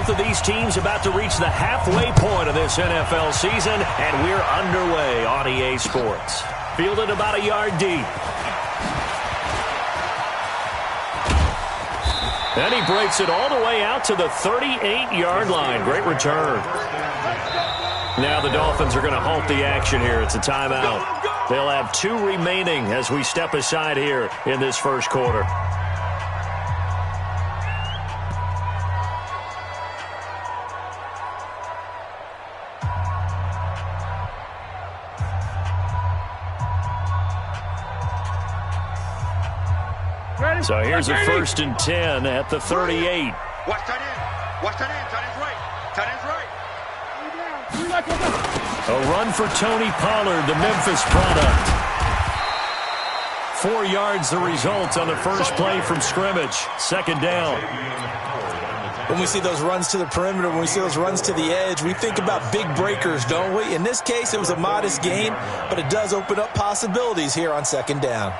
Both of these teams about to reach the halfway point of this NFL season, and we're underway on EA Sports. Fielded about a yard deep. And he breaks it all the way out to the 38-yard line. Great return. Now the Dolphins are going to halt the action here. It's a timeout. They'll have 2 remaining as we step aside here in this first quarter. So here's a 1st and 10 at the 38. Watch tight end. Watch tight end. Tight end's right. Tight end's right. A run for Tony Pollard, the Memphis product. 4 yards the result on the first play from scrimmage. 2nd down. When we see those runs to the perimeter, when we see those runs to the edge, we think about big breakers, don't we? In this case, it was a modest gain, but it does open up possibilities here on 2nd down.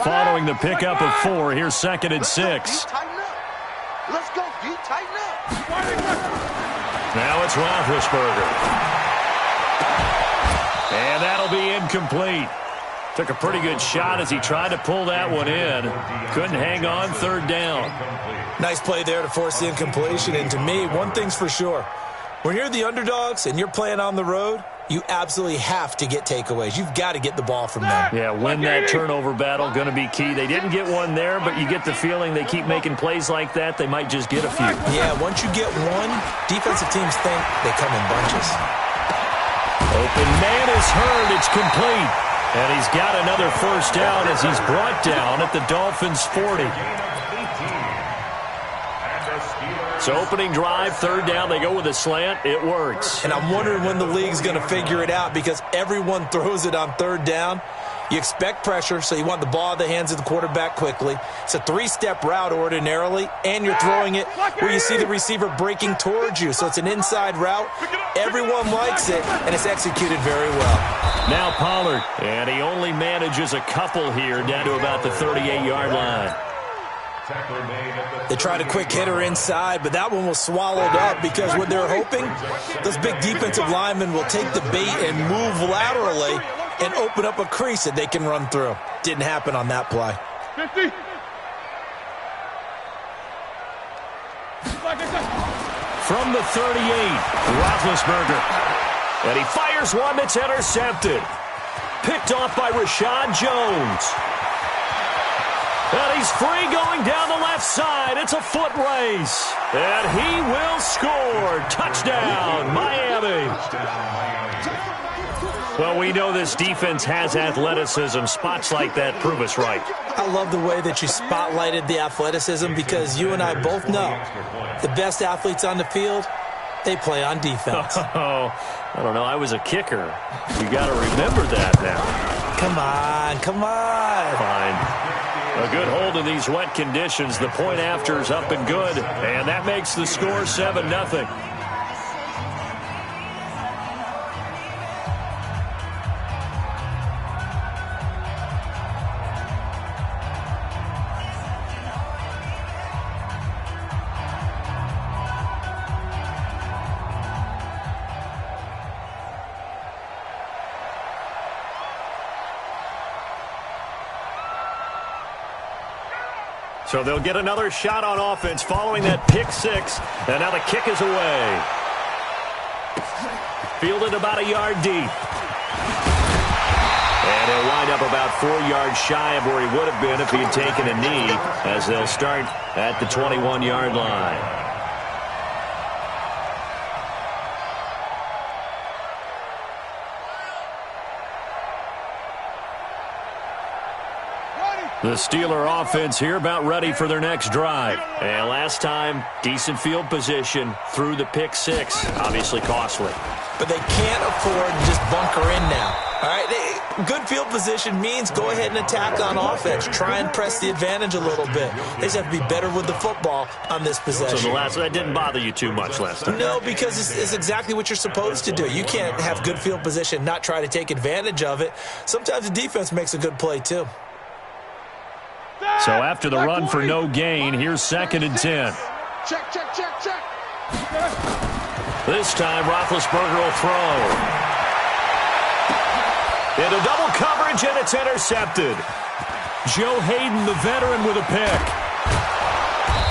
Following the pickup of 4, here's 2nd and 6. Let's go, D. Tighten up. Now it's Roethlisberger. And that'll be incomplete. Took a pretty good shot as he tried to pull that one in. Couldn't hang on. 3rd down. Nice play there to force the incompletion. And to me, one thing's for sure. When you're the underdogs and you're playing on the road, you absolutely have to get takeaways. You've got to get the ball from them. Yeah, win that turnover battle, going to be key. They didn't get one there, but you get the feeling they keep making plays like that, they might just get a few. Yeah, once you get one, defensive teams think they come in bunches. Open man is heard. It's complete. And he's got another 1st down as he's brought down at the Dolphins' 40. So opening drive, 3rd down, they go with a slant. It works. And I'm wondering when the league's going to figure it out because everyone throws it on 3rd down. You expect pressure, so you want the ball in the hands of the quarterback quickly. It's a 3-step route ordinarily, and you're throwing it where you see the receiver breaking towards you. So it's an inside route. Everyone likes it, and it's executed very well. Now Pollard, and he only manages a couple here down to about the 38-yard line. They tried a quick hitter inside, but that one was swallowed up because what they're hoping, those big defensive linemen will take the bait and move laterally and open up a crease that they can run through. Didn't happen on that play. 50. From the 38, Roethlisberger. And he fires one that's intercepted. Picked off by Rashad Jones. And he's free going down the left side. It's a foot race. And he will score. Touchdown, Miami. Well, we know this defense has athleticism. Spots like that prove us right. I love the way that you spotlighted the athleticism because you and I both know the best athletes on the field, they play on defense. Oh, I don't know. I was a kicker. You got to remember that now. Come on, come on. Fine. A good hold in these wet conditions. The point after is up and good. And that makes the score 7-0. So they'll get another shot on offense following that pick 6. And now the kick is away. Fielded about a yard deep. And he'll wind up about 4 yards shy of where he would have been if he had taken a knee, as they'll start at the 21-yard line. The Steeler offense here about ready for their next drive. And last time, decent field position through the pick 6. Obviously costly. But they can't afford to just bunker in now. All right, good field position means go ahead and attack on offense. Try and press the advantage a little bit. They just have to be better with the football on this possession. So that didn't bother you too much last time? No, because it's exactly what you're supposed to do. You can't have good field position, not try to take advantage of it. Sometimes the defense makes a good play too. So after the run for no gain, here's 2nd and 10. Check, check, check, check. This time, Roethlisberger will throw. Into double coverage, and it's intercepted. Joe Hayden, the veteran, with a pick.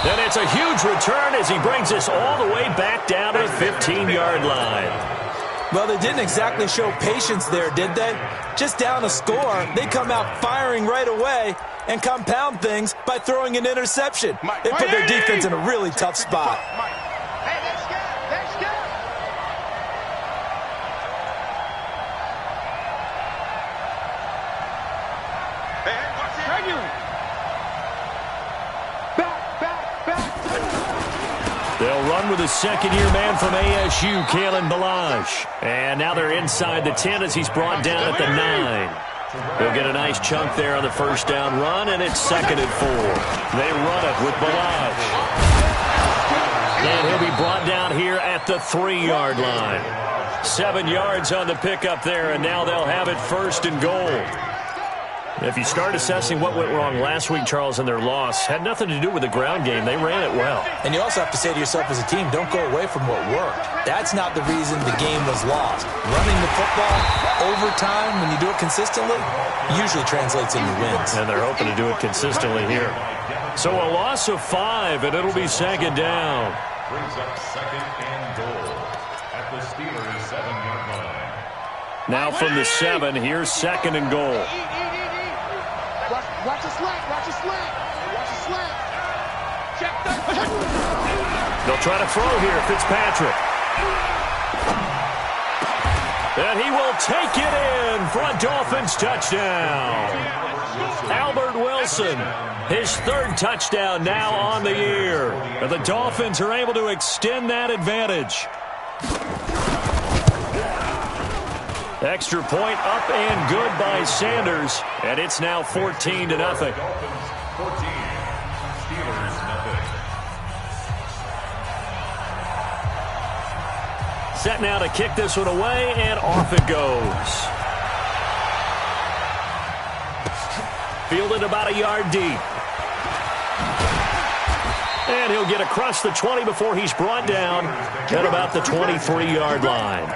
And it's a huge return as he brings us all the way back down to the 15-yard line. Well, they didn't exactly show patience there, did they? Just down a score, they come out firing right away and compound things by throwing an interception. They put their defense in a really tough spot. They'll run with a second-year man from ASU, Kalen Balazs. And now they're inside the 10 as he's brought down at the 9. He'll get a nice chunk there on the first down run, and it's 2nd and 4. They run it with Balazs. And he'll be brought down here at the 3-yard line. 7 yards on the pickup there, and now they'll have it 1st and goal. If you start assessing what went wrong last week, Charles, in their loss, had nothing to do with the ground game. They ran it well. And you also have to say to yourself as a team, don't go away from what worked. That's not the reason the game was lost. Running the football over time, when you do it consistently, usually translates into wins. And they're hoping to do it consistently here. So a loss of 5, and it'll be 2nd down. Brings up 2nd and goal at the Steelers' 7-yard line. Now from the 7, here's 2nd and goal. Watch the slant. Watch the slant. Watch the slant. They'll try to throw here, Fitzpatrick. And he will take it in for a Dolphins touchdown. Albert Wilson, his 3rd touchdown now on the year. And the Dolphins are able to extend that advantage. Extra point up and good by Sanders. And it's now 14-0. Dolphins 14, Steelers nothing. Set now to kick this one away, and off it goes. Fielded about a yard deep. And he'll get across the 20 before he's brought down at about the 23-yard line.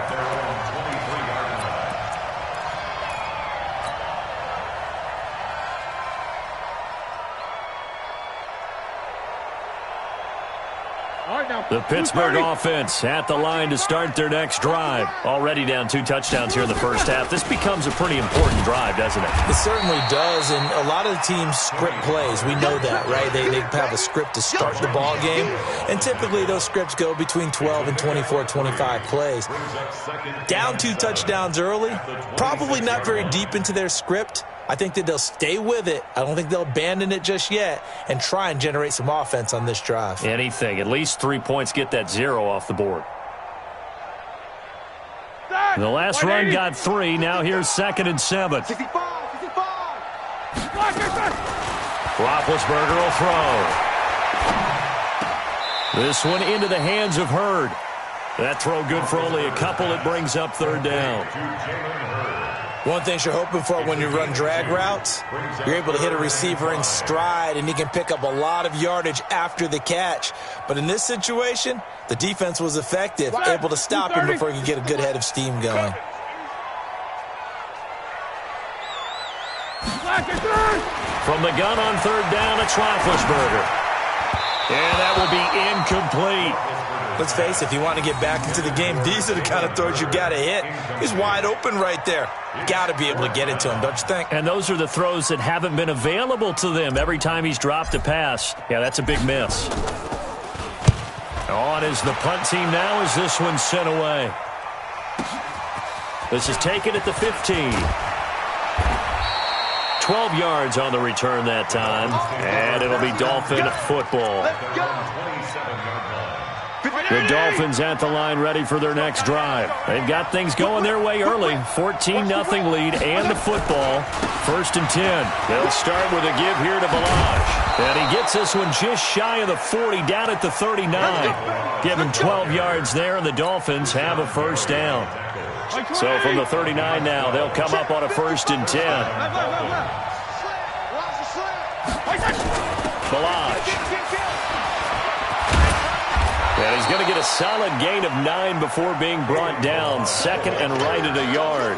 The Pittsburgh offense at the line to start their next drive. Already down 2 touchdowns here in the first half. This becomes a pretty important drive, doesn't it? It certainly does, and a lot of the teams script plays. We know that, right? They have a script to start the ball game, and typically those scripts go between 12 and 24, 25 plays. Down 2 touchdowns early, probably not very deep into their script. I think that they'll stay with it. I don't think they'll abandon it just yet and try and generate some offense on this drive. Anything. At least 3 points, get that 0 off the board. The last run got 3. Now here's 2nd and 7. 55. Roethlisberger will throw. This one into the hands of Hurd. That throw good for only a couple. It brings up 3rd down. One thing you're hoping for when you run drag routes, you're able to hit a receiver in stride, and he can pick up a lot of yardage after the catch. But in this situation, the defense was effective, able to stop him before he could get a good head of steam going. From the gun on 3rd down, it's Roethlisberger. And that will be incomplete. Let's face it, if you want to get back into the game, these are the kind of throws you got to hit. He's wide open right there. Got to be able to get it to him, don't you think? And those are the throws that haven't been available to them every time he's dropped a pass. Yeah, that's a big miss. On is the punt team now as this one's sent away. This is taken at the 15. 12 yards on the return that time. And it'll be Dolphin football. The Dolphins at the line ready for their next drive. They've got things going their way early. 14-0 lead and the football. 1st and 10. They'll start with a give here to Balazs. And he gets this one just shy of the 40, down at the 39. Give him 12 yards there, and the Dolphins have a 1st down. So from the 39 now, they'll come up on a 1st and 10. Balazs. And he's going to get a solid gain of 9 before being brought down. Second and right at a yard.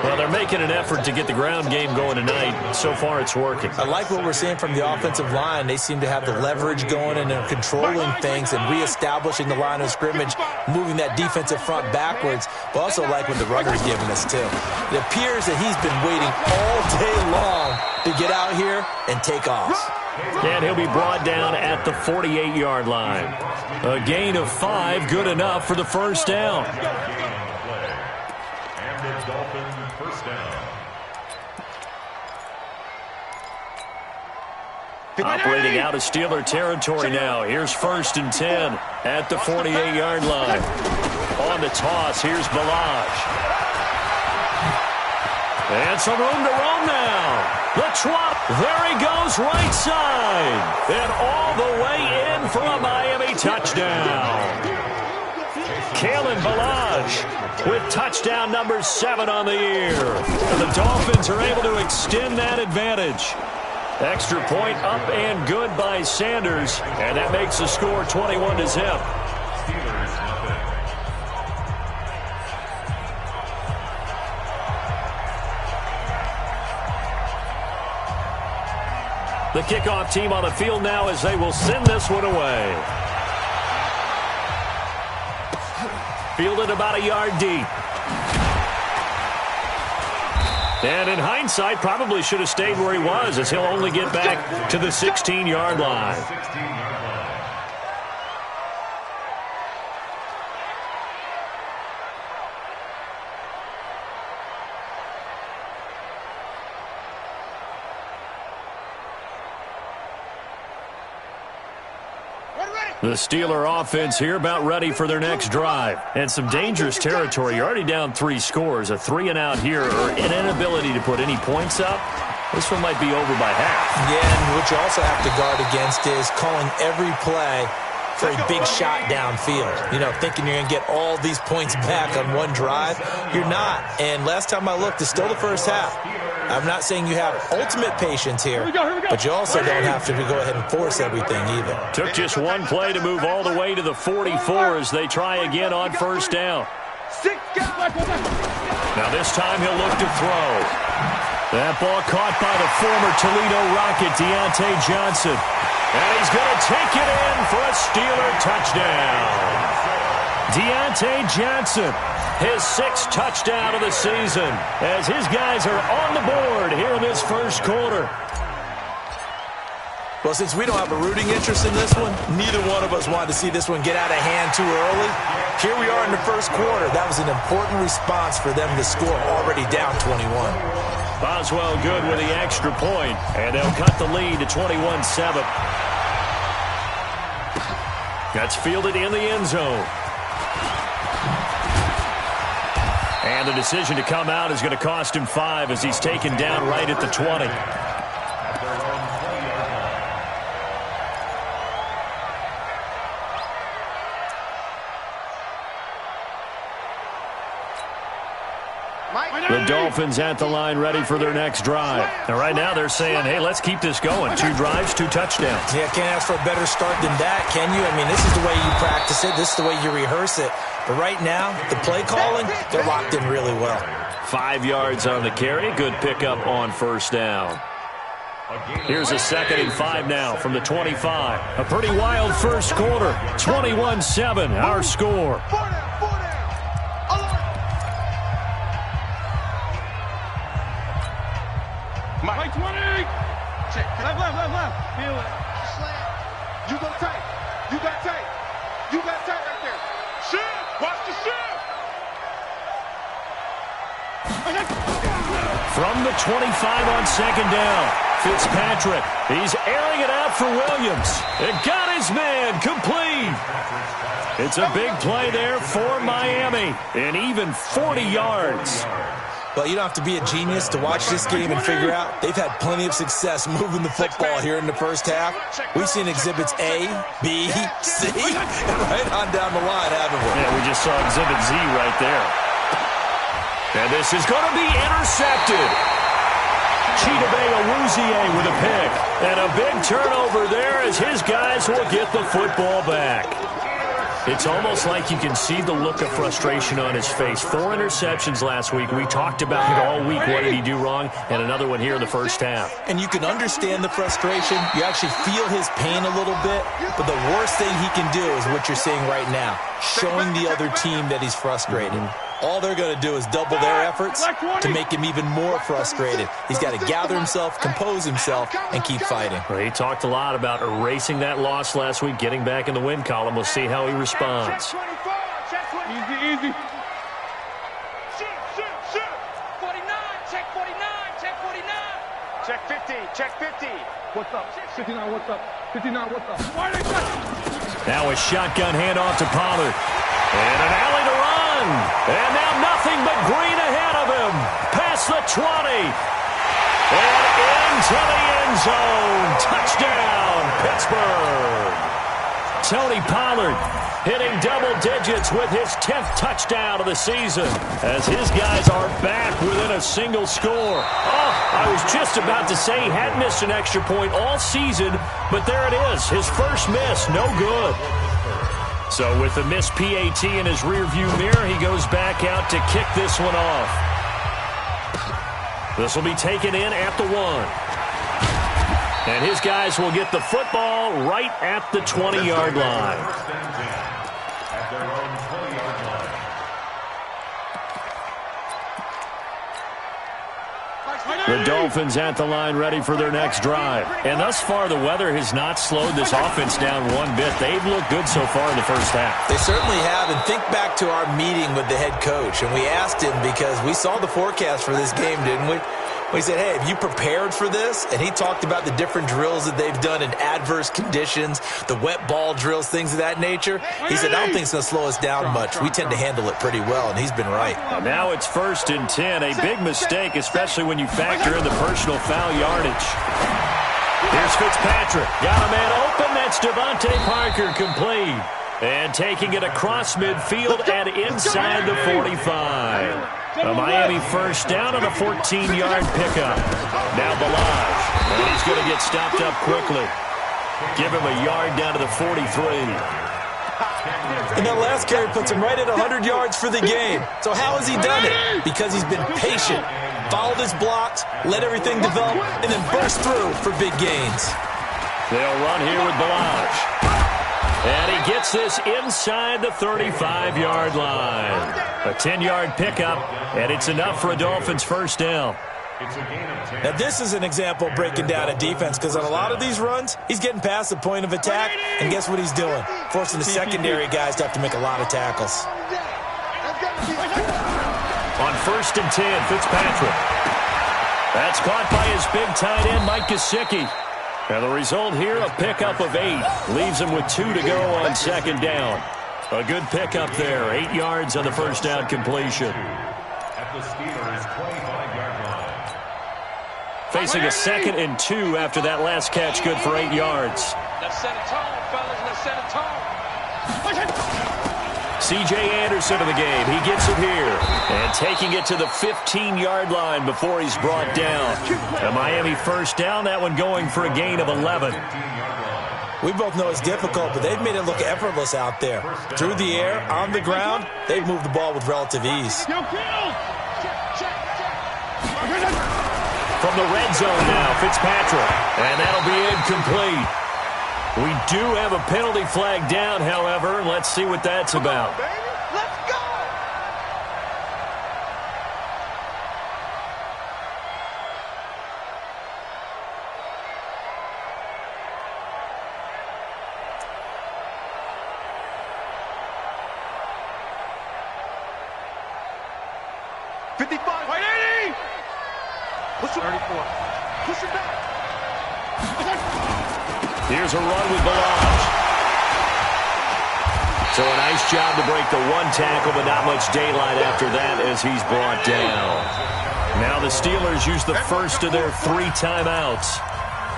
Well, they're making an effort to get the ground game going tonight. So far, it's working. I like what we're seeing from the offensive line. They seem to have the leverage going, and they're controlling things and reestablishing the line of scrimmage, moving that defensive front backwards. But also like what the runner's giving us, too. It appears that he's been waiting all day long to get out here and take off. And he'll be brought down at the 48-yard line. A gain of 5, good enough for the first down. And the Dolphins first down. Operating out of Steeler territory now. Here's 1st and 10 at the 48-yard line. On the toss, here's Balaj. And some room to roam now. The trot. There he goes, right side. And all the way in for a Miami touchdown. Kalen Balaj with touchdown number 7 on the year. And the Dolphins are able to extend that advantage. Extra point up and good by Sanders. And that makes the score 21-0. Steelers nothing. The kickoff team on the field now as they will send this one away. Fielded about a yard deep. And in hindsight, probably should have stayed where he was, as he'll only get back to the 16-yard line. 16-yard line. The Steeler offense here about ready for their next drive. And some dangerous territory. You're already down 3 scores. A 3-and-out here or an inability to put any points up. This one might be over by half. Yeah, and what you also have to guard against is calling every play for a big shot downfield. You know, thinking you're going to get all these points back on one drive. You're not. And last time I looked, it's still the first half. I'm not saying you have ultimate patience here, but you also don't have to go ahead and force everything either. Took just one play to move all the way to the 44 as they try again on first down. Now this time he'll look to throw. That ball caught by the former Toledo Rocket, Deontay Johnson. And he's going to take it in for a Steeler touchdown. Deontay Johnson, his 6th touchdown of the season, as his guys are on the board here in this first quarter. Well, since we don't have a rooting interest in this one, neither one of us wanted to see this one get out of hand too early. Here we are in the first quarter. That was an important response for them to score already down 21. Boswell good with the extra point, and they'll cut the lead to 21-7. That's fielded in the end zone. And the decision to come out is going to cost him 5 as he's taken down right at the 20. The Dolphins at the line ready for their next drive. And right now they're saying, hey, let's keep this going. 2 drives, 2 touchdowns. Yeah, can't ask for a better start than that, can you? I mean, this is the way you practice it. This is the way you rehearse it. But right now, the play calling, they're locked in really well. 5 yards on the carry. Good pickup on first down. Here's a 2nd and 5 now from the 25. A pretty wild first quarter. 21-7, our score. Mike 20. Check. Left. Feel it. Slam. You go tight. You got tight. You got tight right there. Shift. Watch the shift. From the 25 on 2nd down. Fitzpatrick. He's airing it out for Williams. It got his man complete. It's a big play there for Miami. And even 40 yards. Well, you don't have to be a genius to watch this game and figure out they've had plenty of success moving the football here in the first half. We've seen exhibits A, B, C, and right on down the line, haven't we? Yeah, we just saw exhibit Z right there. And this is going to be intercepted. Chidobe Awuzie with a pick. And a big turnover there as his guys will get the football back. It's almost like you can see the look of frustration on his face. 4 interceptions last week. We talked about it all week. What did he do wrong? And another one here in the first half. And you can understand the frustration. You actually feel his pain a little bit. But the worst thing he can do is what you're seeing right now, showing the other team that he's frustrated. All they're going to do is double their efforts to make him even more frustrated. He's got to gather himself, compose himself, and keep fighting. Well, he talked a lot about erasing that loss last week, getting back in the win column. We'll see how he responds. Easy, easy. Shoot. 49, check 49, check 49. Check 50, check 50. What's up? 59, what's up? 59, what's up? Why they touch? Now a shotgun handoff to Pollard. And an alley to run. And now nothing but green ahead of him. Past the 20. And into the end zone. Touchdown, Pittsburgh. Tony Pollard hitting double digits with his 10th touchdown of the season as his guys are back within a single score. Oh, I was just about to say he hadn't missed an extra point all season, but there it is. His first miss, no good. So with the missed PAT in his rearview mirror, he goes back out to kick this one off. This will be taken in at the 1. And his guys will get the football right at the 20-yard line. At their own 20-yard line. The Dolphins at the line ready for their next drive. And thus far, the weather has not slowed this offense down one bit. They've looked good so far in the first half. They certainly have. And think back to our meeting with the head coach. And we asked him because we saw the forecast for this game, didn't we? We said, hey, have you prepared for this? And he talked about the different drills that they've done in adverse conditions, the wet ball drills, things of that nature. He said, I don't think it's going to slow us down much. We tend to handle it pretty well, and he's been right. Now it's 1st and 10. A big mistake, especially when you factor in the personal foul yardage. Here's Fitzpatrick. Got a man open. That's Devontae Parker complete. And taking it across midfield and inside the 45. A Miami first down on a 14-yard pickup. Now Balaj. And he's going to get stopped up quickly. Give him a yard down to the 43. And that last carry puts him right at 100 yards for the game. So how has he done it? Because he's been patient, followed his blocks, let everything develop, and then burst through for big gains. They'll run here with Balaj. And he gets this inside the 35-yard line. A 10-yard pickup, and it's enough for a Dolphins first down. Now, this is an example of breaking down a defense because on a lot of these runs, he's getting past the point of attack, and guess what he's doing? Forcing the secondary guys to have to make a lot of tackles. On 1st and 10, Fitzpatrick. That's caught by his big tight end, Mike Gesicki. And the result here, a pickup of 8. Leaves him with 2 to go on 2nd down. A good pickup there. 8 yards on the first down completion. At the Steelers' 25-yard line. Facing a 2nd and 2 after that last catch, good for 8 yards. Let's set a tone, fellas. Let's set a tone. C.J. Anderson in the game. He gets it here. And taking it to the 15-yard line before he's brought down. A Miami first down, that one going for a gain of 11. We both know it's difficult, but they've made it look effortless out there. Through the air, on the ground, they've moved the ball with relative ease. From the red zone now, Fitzpatrick. And that'll be incomplete. We do have a penalty flag down, however. Let's see what that's about. Let's go! 55. 180. Push it. 34. Push it back. Here's a run with Balaj. So a nice job to break the 1 tackle, but not much daylight after that as he's brought down. Now the Steelers use the first of their 3 timeouts.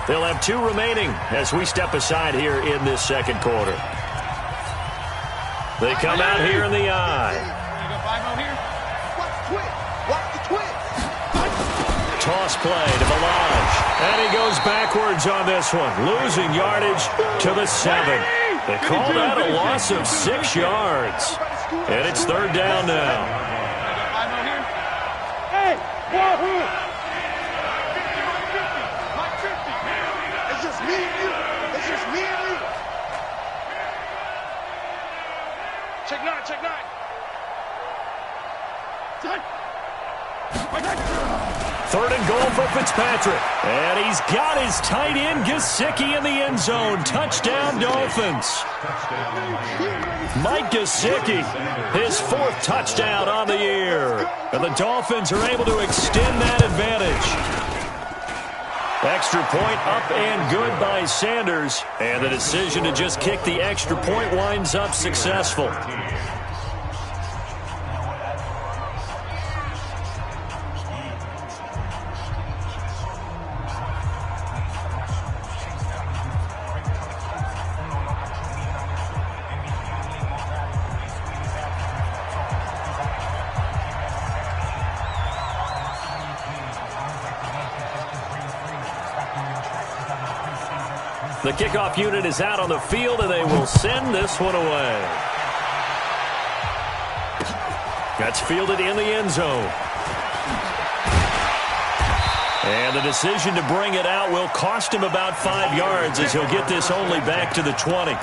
They'll have 2 remaining as we step aside here in this second quarter. They come out here in the eye. Watch the twist. Toss play to Balaj. And he goes backwards on this one, losing yardage to the 7. They call that a loss of 6 yards. And it's third down now. Hey, Wahoo! It's just me and you. It's just me and you. Check nine, check nine. Third and goal for Fitzpatrick. And he's got his tight end Gesicki in the end zone. Touchdown, Dolphins. Mike Gesicki, his 4th touchdown on the year. And the Dolphins are able to extend that advantage. Extra point up and good by Sanders. And the decision to just kick the extra point winds up successful. The kickoff unit is out on the field, and they will send this one away. That's fielded in the end zone. And the decision to bring it out will cost him about 5 yards as he'll get this only back to the 20.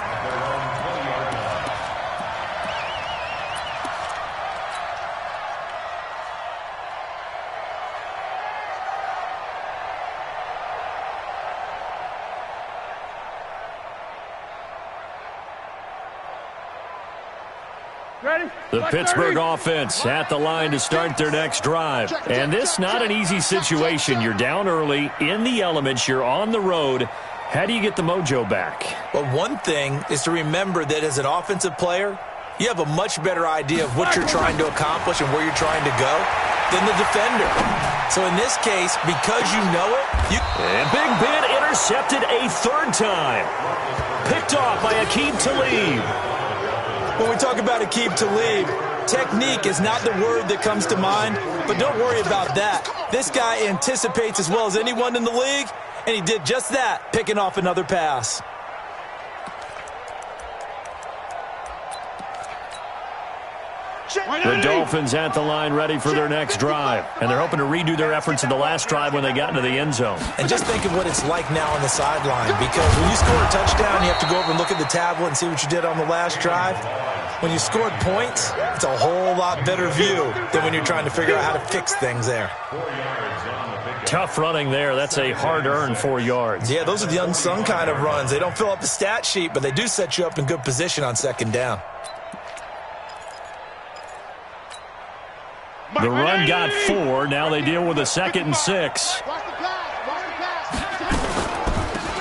The Pittsburgh offense at the line to start their next drive. And this not an easy situation. You're down early, in the elements, you're on the road. How do you get the mojo back? Well, one thing is to remember that as an offensive player, you have a much better idea of what you're trying to accomplish and where you're trying to go than the defender. So in this case, because you know it, And Big Ben intercepted a 3rd time. Picked off by Aqib Talib. When we talk about Aqib Talib, technique is not the word that comes to mind, but don't worry about that. This guy anticipates as well as anyone in the league, and he did just that, picking off another pass. The Dolphins at the line ready for their next drive. And they're hoping to redo their efforts in the last drive when they got into the end zone. And just think of what it's like now on the sideline, because when you score a touchdown, you have to go over and look at the tablet and see what you did on the last drive. When you scored points, it's a whole lot better view than when you're trying to figure out how to fix things there. Tough running there. That's a hard-earned 4 yards. Yeah, those are the unsung kind of runs. They don't fill up the stat sheet, but they do set you up in good position on second down. The run got 4. Now they deal with a 2nd and 6.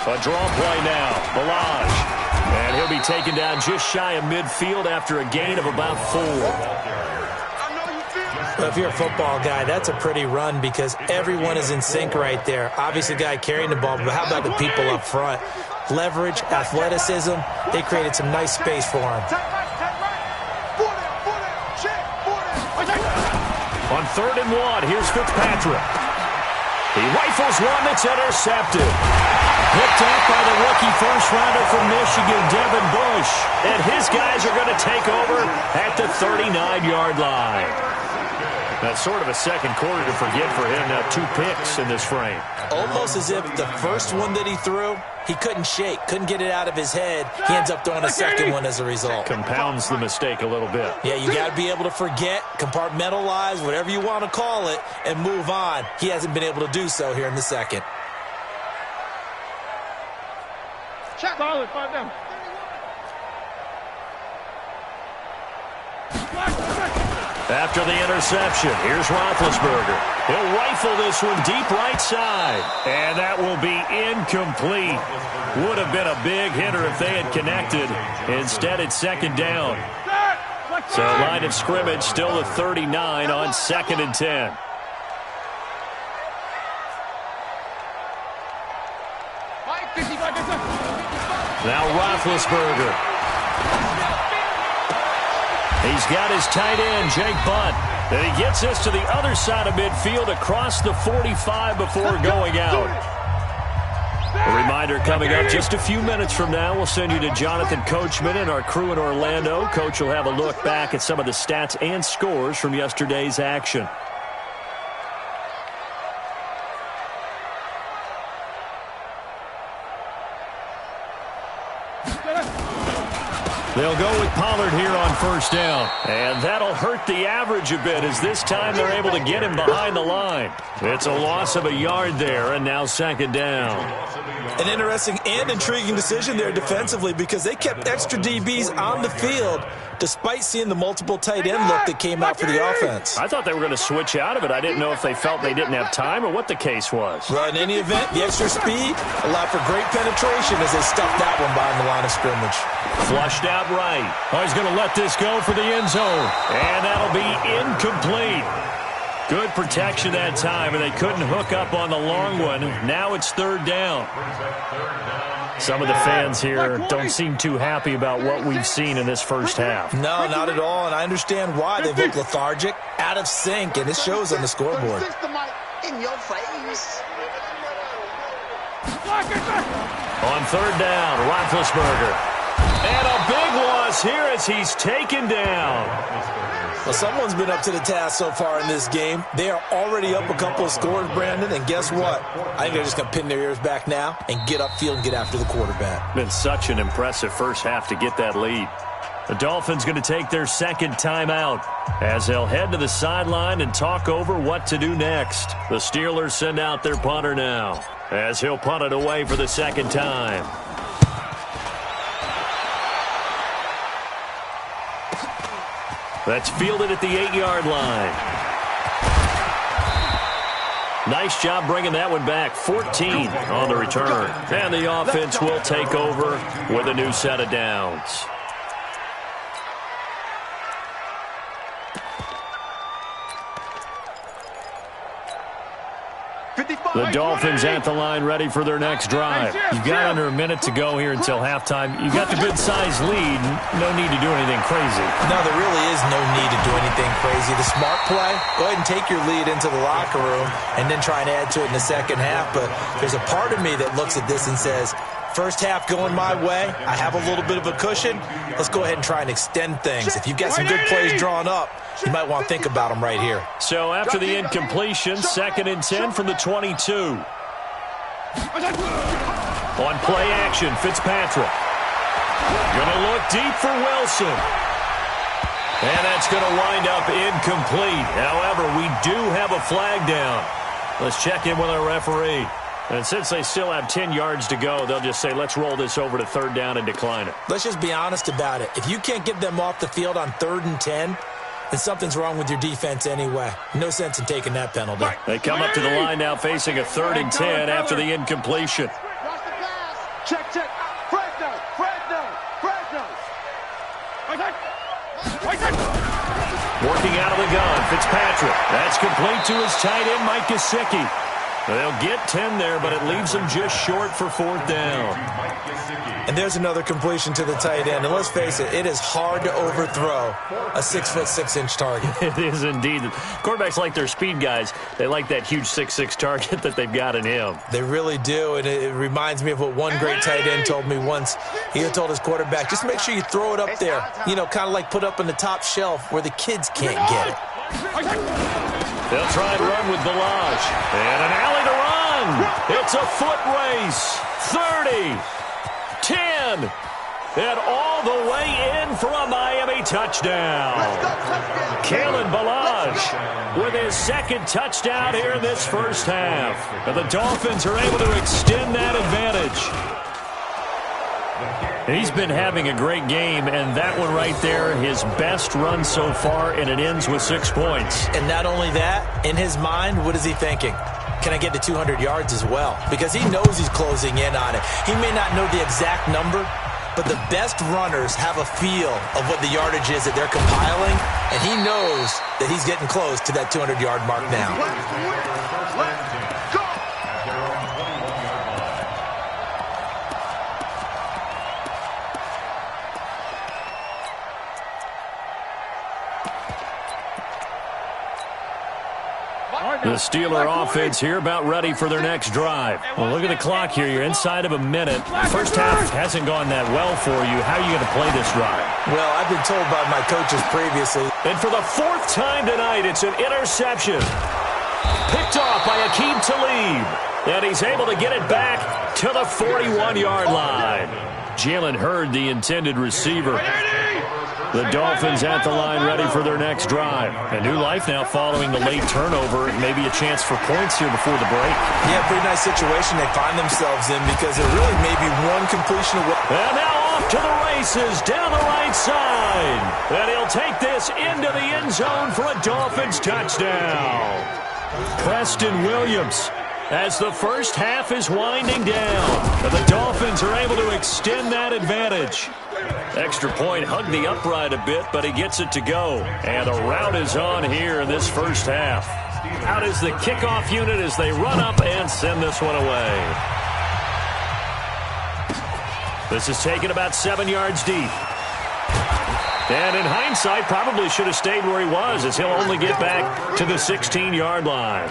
A draw play now. Balaj. And he'll be taken down just shy of midfield after a gain of about 4. Well, if you're a football guy, that's a pretty run because everyone is in sync right there. Obviously, the guy carrying the ball, but how about the people up front? Leverage, athleticism, they created some nice space for him. On 3rd and 1, here's Fitzpatrick. He rifles one that's intercepted. Picked up by the rookie first-rounder from Michigan, Devin Bush. And his guys are going to take over at the 39-yard line. That's sort of a second quarter to forget for him. Now 2 picks in this frame. Almost as if the first one that he threw, he couldn't shake, couldn't get it out of his head. He ends up throwing a second one as a result. Compounds the mistake a little bit. Yeah, you got to be able to forget, compartmentalize, whatever you want to call it, and move on. He hasn't been able to do so here in the second. Solid, 5 down. After the interception, here's Roethlisberger. He'll rifle this one deep right side. And that will be incomplete. Would have been a big hitter if they had connected. Instead, it's 2nd down. So line of scrimmage still the 39 on 2nd and 10. Now Roethlisberger. He's got his tight end, Jake Butt. And he gets this to the other side of midfield across the 45 before going out. A reminder coming up just a few minutes from now, we'll send you to Jonathan Coachman and our crew in Orlando. Coach will have a look back at some of the stats and scores from yesterday's action. They'll go with Pollard here on first down. And that'll hurt the average a bit as this time they're able to get him behind the line. It's a loss of a yard there, and now second down. An interesting and intriguing decision there defensively because they kept extra DBs on the field despite seeing the multiple tight end look that came out for the offense. I thought they were going to switch out of it. I didn't know if they felt they didn't have time or what the case was. Well, in any event, the extra speed allowed for great penetration as they stuffed that one behind the line of scrimmage. Flushed out right. Oh, he's going to let this go for the end zone. And that'll be incomplete. Good protection that time, and they couldn't hook up on the long one. Now it's third down. Some of the fans here don't seem too happy about what we've seen in this first half. No, not at all, and I understand why. They look lethargic, out of sync, and it shows on the scoreboard. In your face. On third down, Roethlisberger. And a big loss here as he's taken down. Well, someone's been up to the task so far in this game. They are already up a couple of scores, Brandon, and guess what? I think they're just going to pin their ears back now and get upfield and get after the quarterback. Been such an impressive first half to get that lead. The Dolphins going to take their second timeout as they'll head to the sideline and talk over what to do next. The Steelers send out their punter now as he'll punt it away for the second time. That's fielded at the 8-yard line. Nice job bringing that one back. 14 on the return. And the offense will take over with a new set of downs. The Dolphins at the line ready for their next drive. You've got under a minute to go here until halftime. You've got the good-sized lead. No need to do anything crazy. No, there really is no need to do anything crazy. The smart play, go ahead and take your lead into the locker room and then try and add to it in the second half. But there's a part of me that looks at this and says, first half going my way, I have a little bit of a cushion. Let's go ahead and try and extend things. If you've got some good plays drawn up, you might want to think about them right here. So after the incompletion, 2nd and 10 from the 22. On play action, Fitzpatrick. Going to look deep for Wilson. And that's going to wind up incomplete. However, we do have a flag down. Let's check in with our referee. And since they still have 10 yards to go, they'll just say, let's roll this over to third down and decline it. Let's just be honest about it. If you can't get them off the field on 3rd and 10, then something's wrong with your defense anyway. No sense in taking that penalty. They come up to the line now facing a 3rd and 10 after the incompletion. Check. Fresno. Working out of the gun, Fitzpatrick. That's complete to his tight end, Mike Gesicki. They'll get 10 there, but it leaves them just short for 4th down. And there's another completion to the tight end. And let's face it is hard to overthrow a 6'6" target. It is indeed. Quarterbacks like their speed guys. They like that huge 6'6" target that they've got in him. They really do, and it reminds me of what one great tight end told me once. He had told his quarterback, just make sure you throw it up there. You know, kind of like put up on the top shelf where the kids can't get it. They'll try and run with Balaj. And an alley to run. It's a foot race. 30. 10. And all the way in for a Miami touchdown. Kalen Balaj with his 2nd touchdown here in this first half. And the Dolphins are able to extend that advantage. He's been having a great game, and that one right there, his best run so far, and it ends with 6 points. And not only that, in his mind, what is he thinking? Can I get to 200 yards as well? Because he knows he's closing in on it. He may not know the exact number, but the best runners have a feel of what the yardage is that they're compiling, and he knows that he's getting close to that 200-yard mark now. The Steeler offense here about ready for their next drive. Well, look at the clock here. You're inside of a minute. First half hasn't gone that well for you. How are you going to play this drive? Well, I've been told by my coaches previously. And for the fourth time tonight, it's an interception. Picked off by Akeem Talib. And he's able to get it back to the 41-yard line. Jalen Hurd, the intended receiver. The Dolphins at the line ready for their next drive. A new life now following the late turnover. Maybe a chance for points here before the break. Yeah, pretty nice situation they find themselves in because it really may be one completion away. And now off to the races down the right side. And he'll take this into the end zone for a Dolphins touchdown. Preston Williams, as the first half is winding down, and the Dolphins are able to extend that advantage. Extra point hugged the upright a bit, but he gets it to go. And the route is on here in this first half. Out is the kickoff unit as they run up and send this one away. This is taken about 7 yards deep. And in hindsight, probably should have stayed where he was, as he'll only get back to the 16-yard line.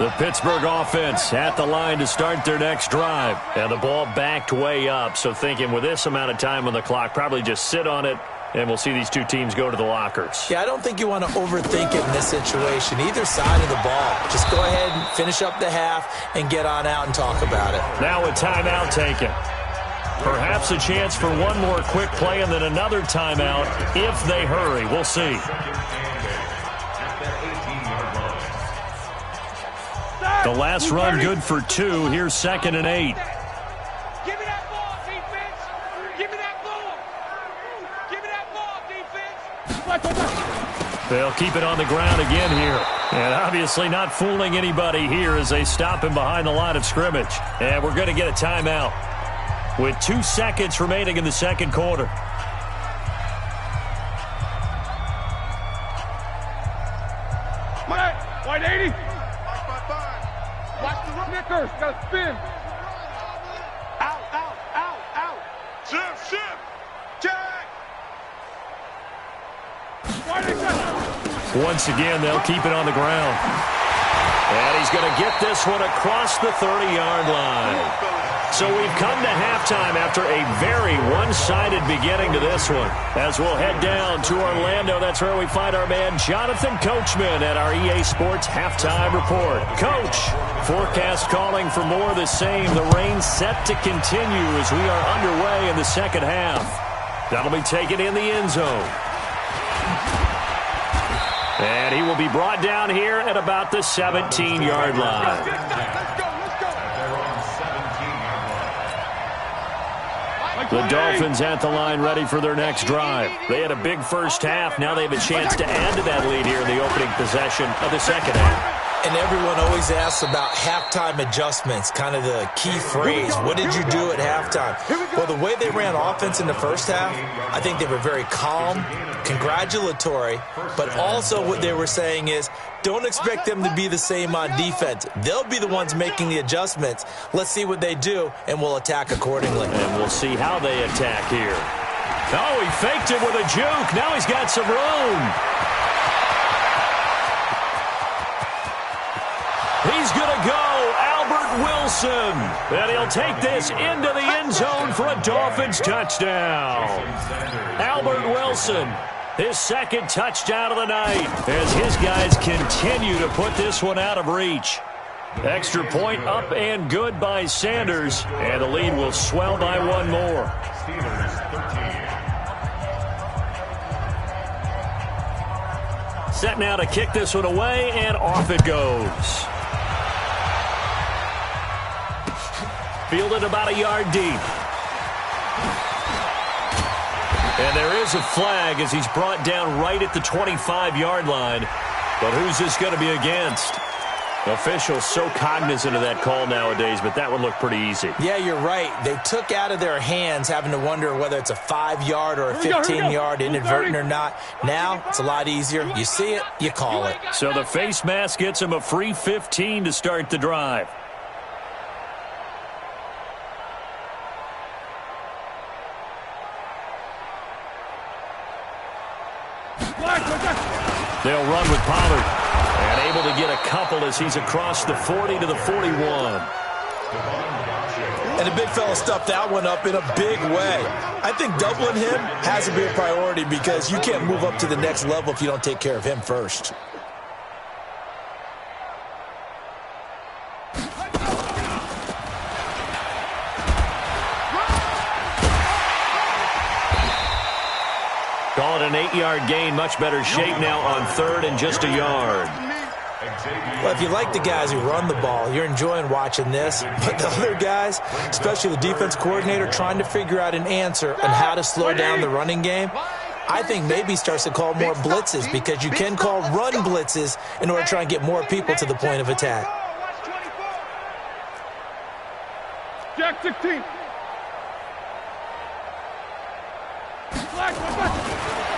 The Pittsburgh offense at the line to start their next drive. And the ball backed way up, so thinking with this amount of time on the clock, probably just sit on it, and we'll see these two teams go to the lockers. Yeah, I don't think you want to overthink it in this situation, either side of the ball. Just go ahead and finish up the half and get on out and talk about it. Now a timeout taken. Perhaps a chance for one more quick play and then another timeout if they hurry. We'll see. The last run good for 2. Here's 2nd and 8. Give me that ball, defense. Give me that ball. Give me that ball, defense. They'll keep it on the ground again here. And obviously not fooling anybody here as they stop him behind the line of scrimmage. And we're going to get a timeout with 2 seconds remaining in the second quarter. White 80. Watch the Snickers. Got to spin. Out. Shift. Jack. Once again, they'll keep it on the ground. And he's going to get this one across the 30-yard line. So we've come to halftime after a very one-sided beginning to this one. As we'll head down to Orlando, that's where we find our man Jonathan Coachman at our EA Sports Halftime Report. Coach, forecast calling for more of the same. The rain set to continue as we are underway in the second half. That'll be taken in the end zone. And he will be brought down here at about the 17-yard line. The Dolphins at the line ready for their next drive. They had a big first half. Now they have a chance to add to that lead here in the opening possession of the second half. And everyone always asks about halftime adjustments, kind of the key phrase. What did you do at halftime? Well, the way they ran offense in the first half, I think they were very calm, congratulatory, but also what they were saying is don't expect them to be the same on defense. They'll be the ones making the adjustments. Let's see what they do, and we'll attack accordingly. And we'll see how they attack here. Oh, he faked it with a juke. Now he's got some room. He's going to go, Albert Wilson. And he'll take this into the end zone for a Dolphins touchdown. Albert Wilson, his second touchdown of the night, as his guys continue to put this one out of reach. Extra point up and good by Sanders, and the lead will swell by one more. Set now to kick this one away, and off it goes. Fielded about a yard deep. And there is a flag as he's brought down right at the 25-yard line. But who's this going to be against? Officials so cognizant of that call nowadays, but that would look pretty easy. Yeah, you're right. They took out of their hands having to wonder whether it's a 5-yard or a 15-yard inadvertent or not. Now, it's a lot easier. You see it, you call it. So the face mask gets him a free 15 to start the drive. They'll run with Pollard. And able to get a couple as he's across the 40 to the 41. And the big fella stuffed that one up in a big way. I think doubling him has to be a priority because you can't move up to the next level if you don't take care of him first. Call it an 8-yard gain. Much better shape now on third and just a yard. Well, if you like the guys who run the ball, you're enjoying watching this. But the other guys, especially the defense coordinator, trying to figure out an answer on how to slow down the running game, I think maybe starts to call more blitzes because you can call run blitzes in order to try and get more people to the point of attack. Jack 16.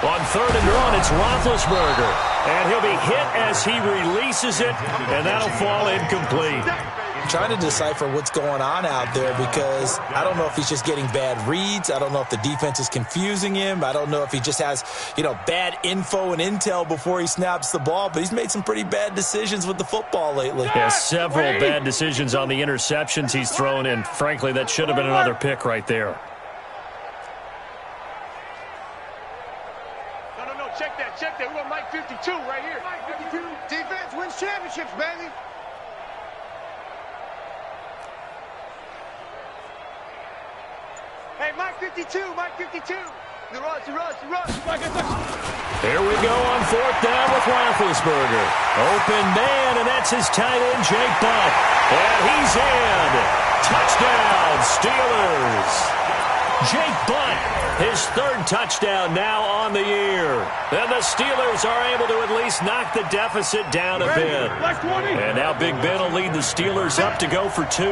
On third and run, it's Roethlisberger. And he'll be hit as he releases it, and that'll fall incomplete. I'm trying to decipher what's going on out there because I don't know if he's just getting bad reads. I don't know if the defense is confusing him. I don't know if he just has, bad info and intel before he snaps the ball. But he's made some pretty bad decisions with the football lately. Yeah, several bad decisions on the interceptions he's thrown, and frankly, that should have been another pick right there. Check that. We got Mike 52 right here. Mike 52. Defense wins championships, baby. Hey, Mike 52. The rush. Here we go on fourth down with Roethlisberger. Open man, and that's his tight end, Jake Butt. And he's in. Touchdown, Steelers. Jake Butt, his third touchdown now on the year. And the Steelers are able to at least knock the deficit down a bit. And now Big Ben will lead the Steelers up to go for 2.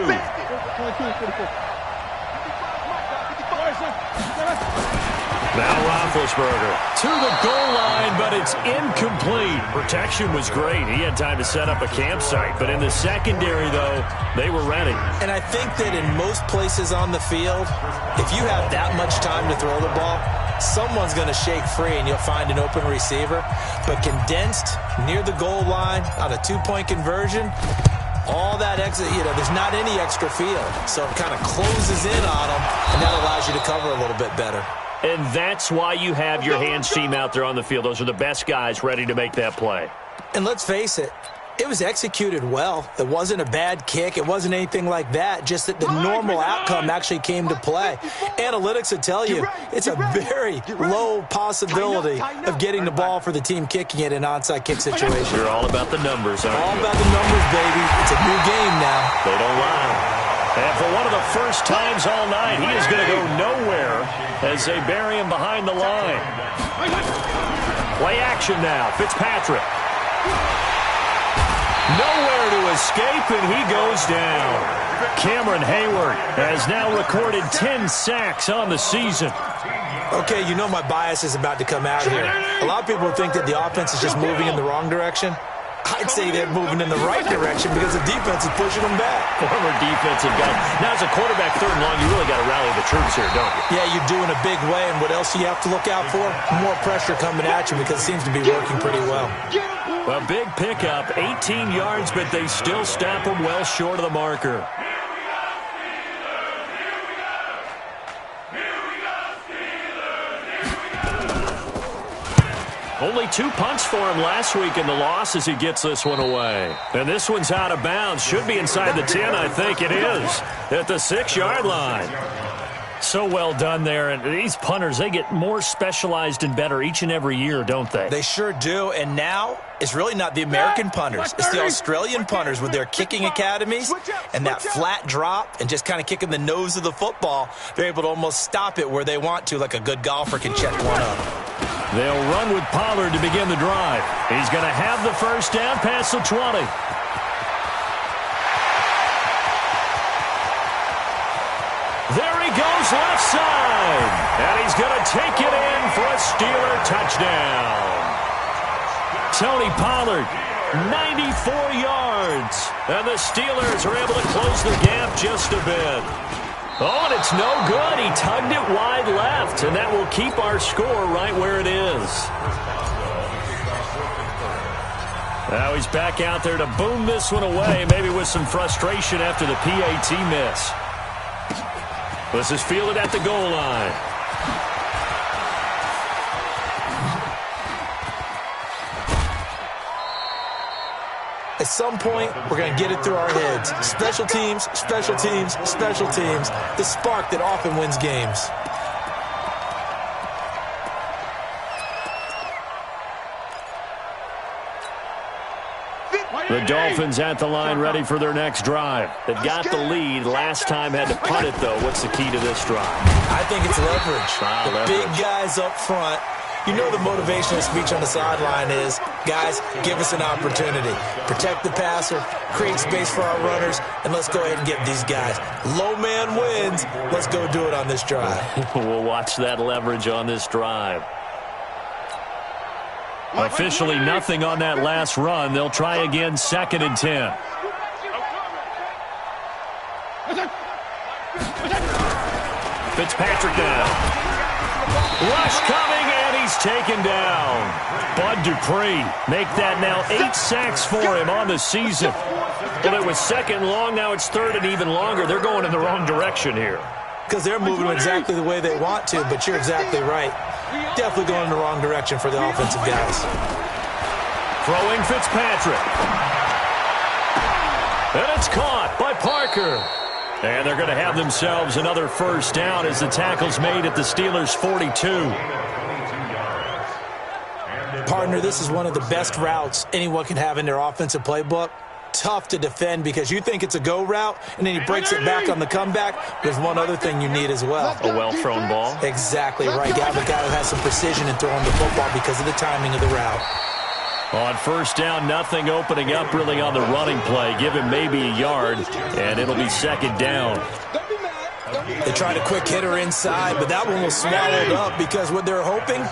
Now Roethlisberger to the goal line, but it's incomplete. Protection was great. He had time to set up a campsite. But in the secondary, though, they were ready. And I think that in most places on the field, if you have that much time to throw the ball, someone's going to shake free and you'll find an open receiver. But condensed near the goal line on a 2-point conversion, all that exit, there's not any extra field. So it kind of closes in on them, and that allows you to cover a little bit better. And that's why you have your hands team out there on the field. Those are the best guys ready to make that play. And let's face it, it was executed well. It wasn't a bad kick. It wasn't anything like that. Just that the normal outcome actually came to play. Analytics would tell you it's a very low possibility of getting the ball for the team kicking it in an onside kick situation. You're all about the numbers, aren't you? All about the numbers, baby. It's a new game now. They don't lie. And for one of the first times all night, he is going to go nowhere as they bury him behind the line. Play action now. Fitzpatrick. Nowhere to escape, and he goes down. Cameron Hayward has now recorded 10 sacks on the season. Okay, my bias is about to come out here. A lot of people think that the offense is just moving in the wrong direction. I'd say they're moving in the right direction because the defense is pushing them back. Former defensive guy. Now, as a quarterback, third and long, you really got to rally the troops here, don't you? Yeah, you do in a big way, and what else do you have to look out for? More pressure coming at you because it seems to be working pretty well. A big pickup, 18 yards, but they still stop him well short of the marker. Only 2 punts for him last week in the loss as he gets this one away. And this one's out of bounds. Should be inside the 10, I think it is, at the 6-yard line. So well done there. And these punters, they get more specialized and better each and every year, don't they? They sure do. And now it's really not the American punters. It's the Australian punters with their kicking academies and that flat drop and just kind of kicking the nose of the football. They're able to almost stop it where they want to, like a good golfer can check one up. They'll run with Pollard to begin the drive. He's going to have the first down past the 20. There he goes left side. And he's going to take it in for a Steeler touchdown. Tony Pollard, 94 yards. And the Steelers are able to close the gap just a bit. Oh, and it's no good. He tugged it wide left, and that will keep our score right where it is. Now he's back out there to boom this one away, maybe with some frustration after the PAT miss. This is fielded at the goal line. At some point, we're going to get it through our heads. Special teams, special teams, special teams. The spark that often wins games. The Dolphins at the line ready for their next drive. They've got the lead. Last time had to punt it, though. What's the key to this drive? I think it's leverage. Leverage. Big guys up front. You know the motivational speech on the sideline is, guys, give us an opportunity. Protect the passer, create space for our runners, and let's go ahead and get these guys. Low man wins. Let's go do it on this drive. We'll watch that leverage on this drive. Officially nothing on that last run. They'll try again, 2nd and 10. Fitzpatrick down. Rush coming, and he's taken down. Bud Dupree make that now 8 sacks for him on the season. Well, it was 2nd long, now it's 3rd and even longer. They're going in the wrong direction here. Because they're moving exactly the way they want to, but you're exactly right. Definitely going in the wrong direction for the offensive guys. Throwing Fitzpatrick. And it's caught by Parker. And they're going to have themselves another first down as the tackle's made at the Steelers' 42. Partner, this is one of the best routes anyone can have in their offensive playbook. Tough to defend because you think it's a go route, and then he breaks it back on the comeback. There's one other thing you need as well. A well-thrown ball. Exactly right. You have a guy who has some precision in throwing the football because of the timing of the route. On first down, nothing opening up really on the running play. Give him maybe a yard, and it'll be 2nd down. They tried a quick hitter inside, but that one was swallowed up because what they're hoping,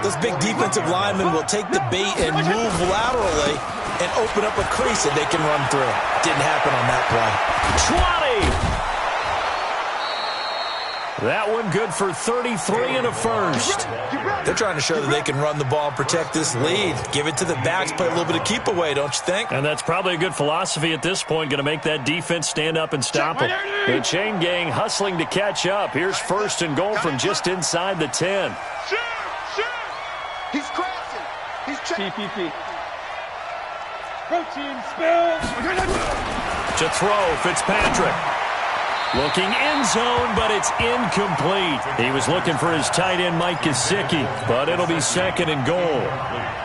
those big defensive linemen will take the bait and move laterally and open up a crease that they can run through. Didn't happen on that play. 20! That one good for 33 and a first. They're trying to show that they can run the ball and protect this lead. Give it to the backs, play a little bit of keep away, don't you think? And that's probably a good philosophy at this point, going to make that defense stand up and stop them. The chain gang hustling to catch up. Here's 1st and goal from just inside the 10. He's crashing. He's PPP. Protein spill. To throw, Fitzpatrick. Looking end zone, but it's incomplete. He was looking for his tight end, Mike Gesicki, but it'll be 2nd and goal.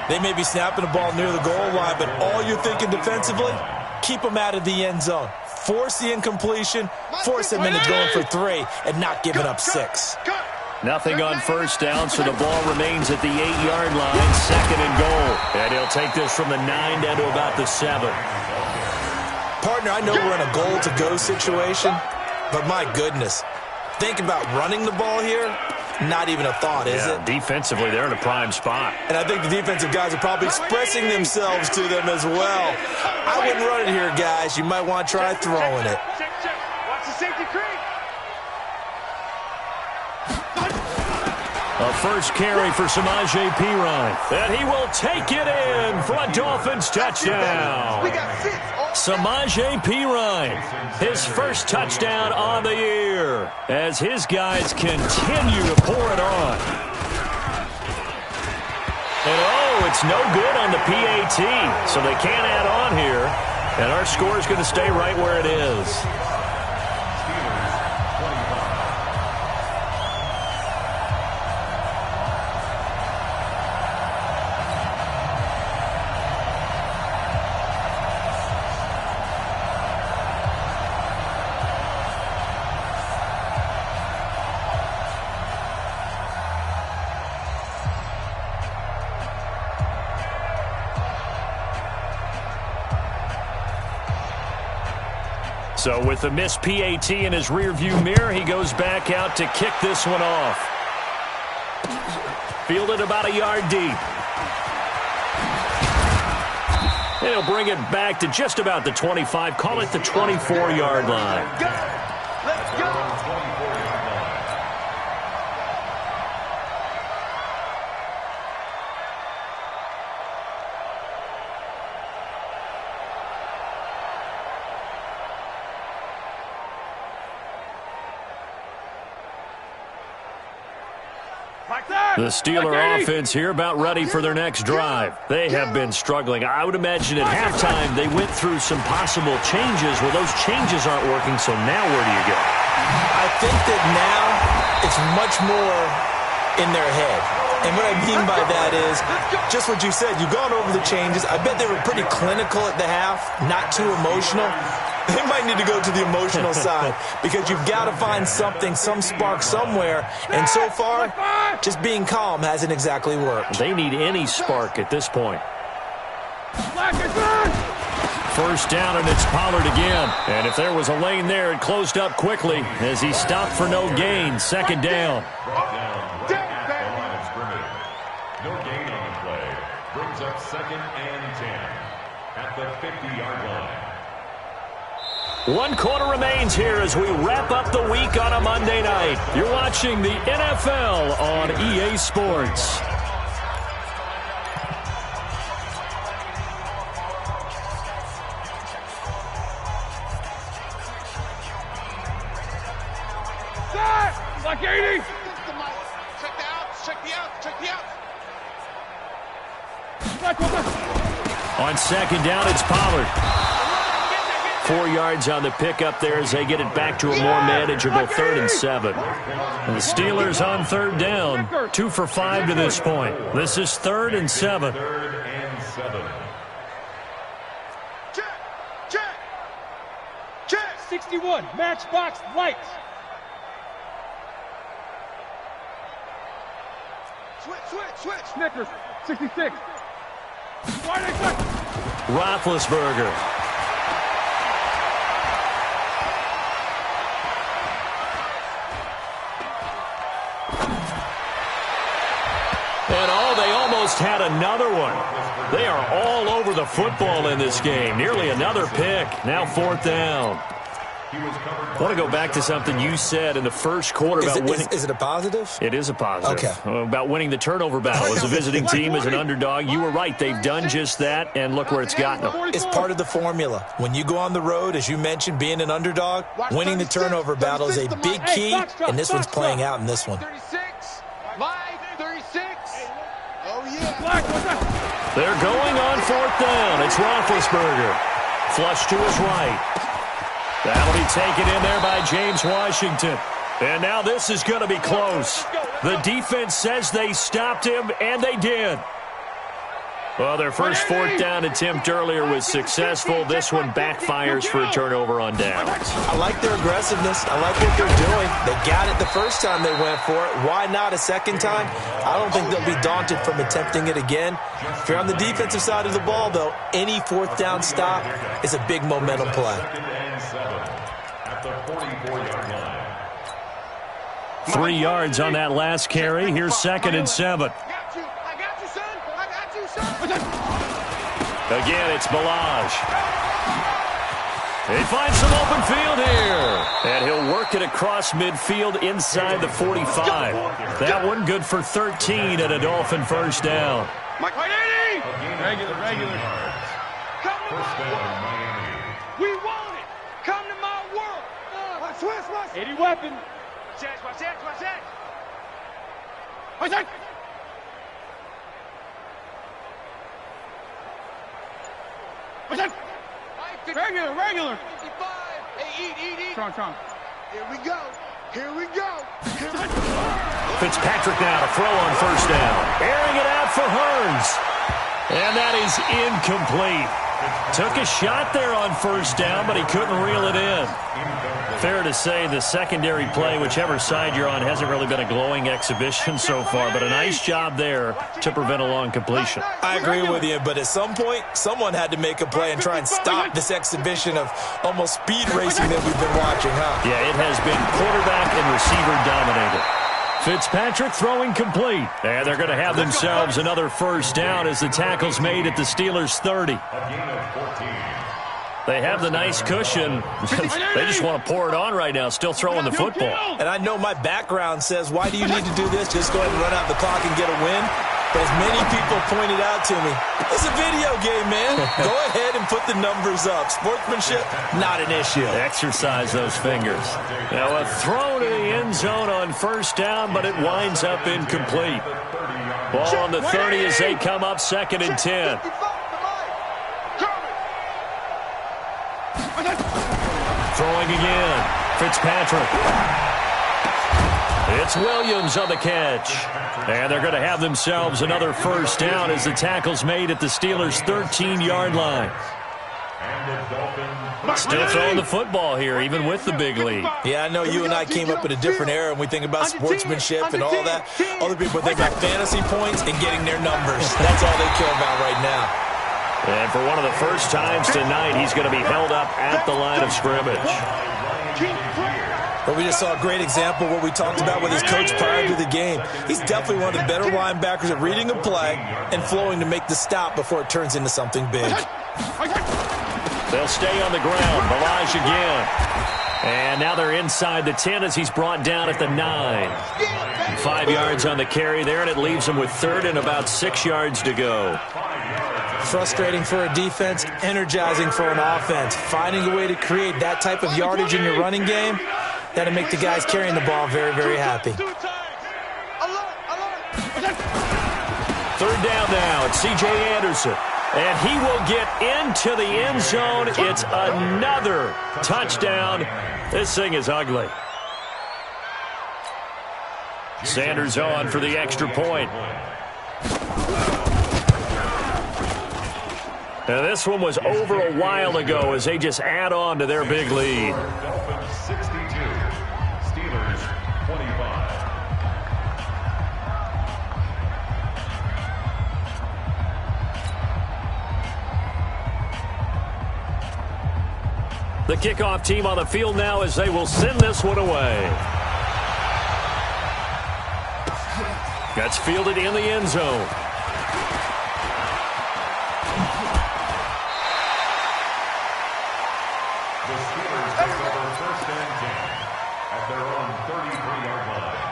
They may be snapping the ball near the goal line, but all you're thinking defensively, keep them out of the end zone. Force the incompletion, force them into going for 3, and not giving up 6. Nothing on first down, so the ball remains at the 8-yard line, 2nd and goal. And he'll take this from the 9 down to about the 7. Partner, I know we're in a goal-to-go situation, but my goodness, think about running the ball here. Not even a thought, is it? Defensively, they're in a prime spot. And I think the defensive guys are probably expressing themselves to them as well. I wouldn't run it here, guys. You might want to try throwing it. Check. Watch the safety creep. A first carry for Samaje Perine. And he will take it in for a Dolphins touchdown. We got 6. Samaje Perine, his first touchdown on the year as his guys continue to pour it on. And it's no good on the PAT, so they can't add on here. And our score is going to stay right where it is. So with the missed PAT in his rearview mirror, he goes back out to kick this one off. Fielded about a yard deep. And he'll bring it back to just about the 25, call it the 24-yard line. Let's go. The Steeler offense here about ready for their next drive. They have been struggling. I would imagine at halftime they went through some possible changes. Well, those changes aren't working, so now where do you go? I think that now it's much more in their head. And what I mean by that is just what you said. You've gone over the changes. I bet they were pretty clinical at the half, not too emotional. They might need to go to the emotional side because you've got to find something, some spark somewhere. And so far, just being calm hasn't exactly worked. They need any spark at this point. First down, and it's Pollard again. And if there was a lane there, it closed up quickly as he stopped for no gain. Second down. No gain on the play. Brings up 2nd and 10 at the 50-yard line. 1 quarter remains here as we wrap up the week on a Monday night. You're watching the NFL on EA Sports. Like 80. Check the outs, check the outs, check the outs. On second down, it's Pollard. 4 yards on the pickup there as they get it back to a more manageable 3rd and 7. And the Steelers on 3rd down, 2 for 5 to this point. This is 3rd and 7. 3rd and 7. Check. 61. Matchbox lights. Switch. Snickers. 66. Roethlisberger. And they almost had another one. They are all over the football in this game. Nearly another pick. Now 4th down. I want to go back to something you said in the first quarter about winning. Is it a positive? It is a positive. Okay. About winning the turnover battle. As a visiting team, as an underdog, you were right. They've done just that, and look where it's gotten them. It's part of the formula. When you go on the road, as you mentioned, being an underdog, winning the turnover battle is a big key, and this one's playing out in this one. 36. Live 36. Oh, yeah. They're going on 4th down. It's Roethlisberger. Flush to his right. That'll be taken in there by James Washington. And now this is going to be close. The defense says they stopped him, and they did. Well, their first 4th down attempt earlier was successful. This one backfires for a turnover on downs. I like their aggressiveness. I like what they're doing. They got it the first time they went for it. Why not a second time? I don't think they'll be daunted from attempting it again. If you're on the defensive side of the ball, though, any 4th down stop is a big momentum play. 2nd and 7 at the 44-yard line. 3 yards on that last carry. Here's 2nd and 7. I got you, son. I got you, son. Again, it's Balaj. He finds some open field here. And he'll work it across midfield inside the 45. That one good for 13 and a Dolphin first down. Mike, Regular. come to First my down, world. Miami. We want it. Come to my world. Watch. 80 weapon. Watch that. Regular. 55. Hey, eat. Strong. Here we go. Fitzpatrick now to throw on first down. Airing it out for Hearns. And that is incomplete. Took a shot there on first down, but he couldn't reel it in. Fair to say the secondary play, whichever side you're on, hasn't really been a glowing exhibition so far, but a nice job there to prevent a long completion. I agree with you, but at some point, someone had to make a play and try and stop this exhibition of almost speed racing that we've been watching, huh? Yeah, it has been quarterback and receiver dominated. Fitzpatrick throwing complete. And they're going to have themselves another first down as the tackle's made at the Steelers' 30. A gain of 14. They have the nice cushion. They just want to pour it on right now, still throwing the football. And I know my background says, why do you need to do this? Just go ahead and run out the clock and get a win. But as many people pointed out to me, it's a video game, man. Go ahead and put the numbers up. Sportsmanship, not an issue. Exercise those fingers. Now a throw to the end zone on first down, but it winds up incomplete. Ball on the 30 as they come up 2nd and 10. Throwing again. Fitzpatrick. It's Williams on the catch. And they're going to have themselves another first down as the tackle's made at the Steelers' 13-yard line. Still throwing the football here, even with the big lead. Yeah, I know you and I came up in a different era, and we think about sportsmanship and all that. Other people think about fantasy points and getting their numbers. That's all they care about right now. And for one of the first times tonight, he's going to be held up at the line of scrimmage. But we just saw a great example of what we talked about with his coach prior to the game. He's definitely one of the better linebackers at reading a play and flowing to make the stop before it turns into something big. They'll stay on the ground. Balaj again. And now they're inside the 10 as he's brought down at the 9. 5 yards on the carry there, and it leaves him with 3rd and about 6 yards to go. Frustrating for a defense, energizing for an offense. Finding a way to create that type of yardage in your running game, that'll make the guys carrying the ball very, very happy. 3rd down now. It's C.J. Anderson. And he will get into the end zone. It's another touchdown. This thing is ugly. Sanders on for the extra point. Now this one was over a while ago as they just add on to their big lead. Dolphins 62, Steelers 25. The kickoff team on the field now as they will send this one away. That's fielded in the end zone. The Steelers take over 1st and 10 at their own 33-yard line.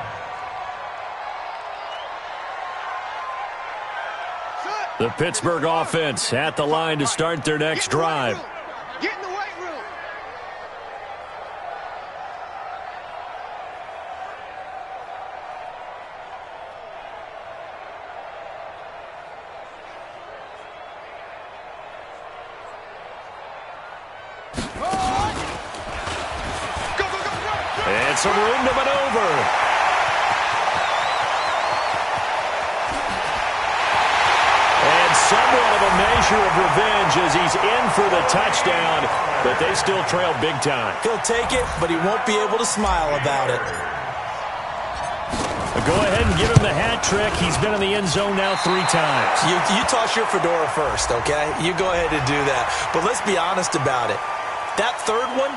The Pittsburgh offense at the line to start their next drive. Get in the weight room. And some room to maneuver. And somewhat of a measure of revenge as he's in for the touchdown, but they still trail big time. He'll take it, but he won't be able to smile about it. Go ahead and give him the hat trick. He's been in the end zone now 3 times. You toss your fedora first, okay? You go ahead and do that. But let's be honest about it. That 3rd one,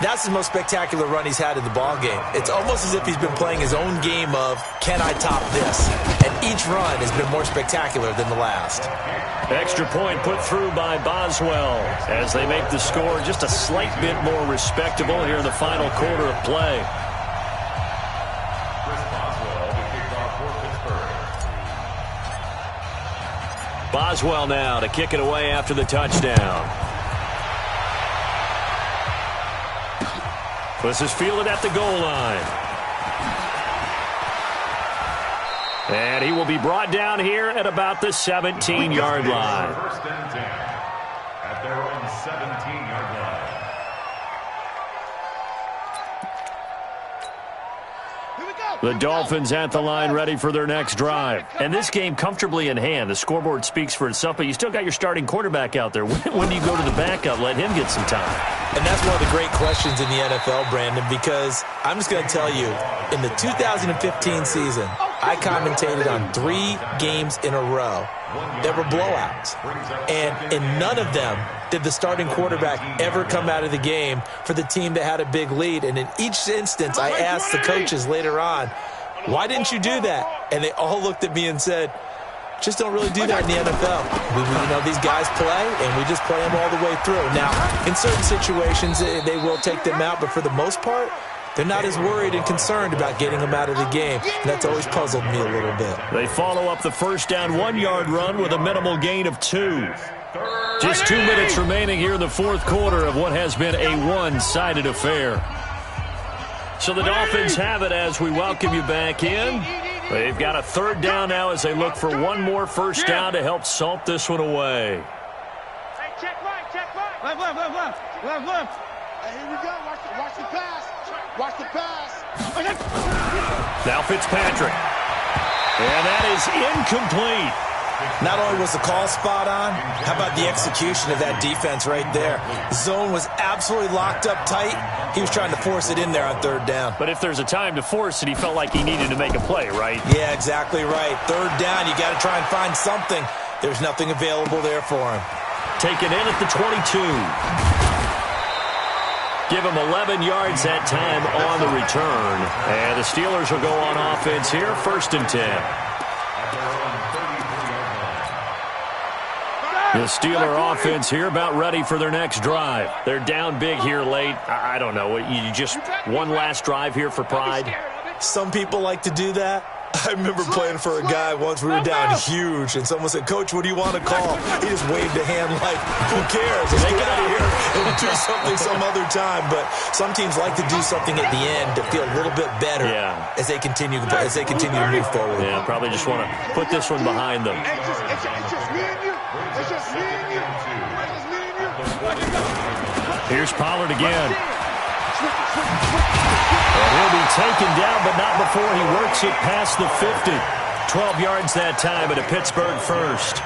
that's the most spectacular run he's had in the ballgame. It's almost as if he's been playing his own game of, can I top this? And each run has been more spectacular than the last. Extra point put through by Boswell as they make the score just a slight bit more respectable here in the final quarter of play. Boswell now to kick it away after the touchdown. This is fielded at the goal line. And he will be brought down here at about the 17-yard line. 1st and 10 at their own 17-yard line. The Dolphins at the line ready for their next drive. And this game comfortably in hand. The scoreboard speaks for itself, but you still got your starting quarterback out there. When do you go to the backup? Let him get some time. And that's one of the great questions in the NFL, Brandon, because I'm just going to tell you, in the 2015 season, I commentated on 3 games in a row that were blowouts. And in none of them did the starting quarterback ever come out of the game for the team that had a big lead. And in each instance, I asked the coaches later on, why didn't you do that? And they all looked at me and said, just don't really do that in the NFL. These guys play, and we just play them all the way through. Now, in certain situations, they will take them out, but for the most part, They're not as worried and concerned about getting him out of the game. And that's always puzzled me a little bit. They follow up the first down 1-yard run with a minimal gain of 2. Just 2 minutes remaining here in the fourth quarter of what has been a one-sided affair. So the Dolphins have it as we welcome you back in. They've got a third down now as they look for one more first down to help salt this one away. Hey, check right, check right. Left. Hey, here we go. Watch the pass. Watch the pass. Now Fitzpatrick. And that is incomplete. Not only was the call spot on, how about the execution of that defense right there? The zone was absolutely locked up tight. He was trying to force it in there on third down. But if there's a time to force it, he felt like he needed to make a play, right? Yeah, exactly right. Third down, you got to try and find something. There's nothing available there for him. Taken in at the 22. Give him 11 yards that time on the return. And the Steelers will go on offense here, 1st and 10. The Steeler offense here about ready for their next drive. They're down big here late. I don't know. You just one last drive here for pride? Some people like to do that. I remember playing for a guy once. We were down huge, and someone said, "Coach, what do you want to call?" He just waved a hand like, "Who cares? Let's get out of here and do something some other time." But some teams like to do something at the end to feel a little bit better as they continue to move forward. Yeah, probably just want to put this one behind them. It's just me and you. It's just me and you. It's just me and you. Here's Pollard again. And he'll be taken down, but not before he works it past the 50. 12 yards that time at a Pittsburgh first.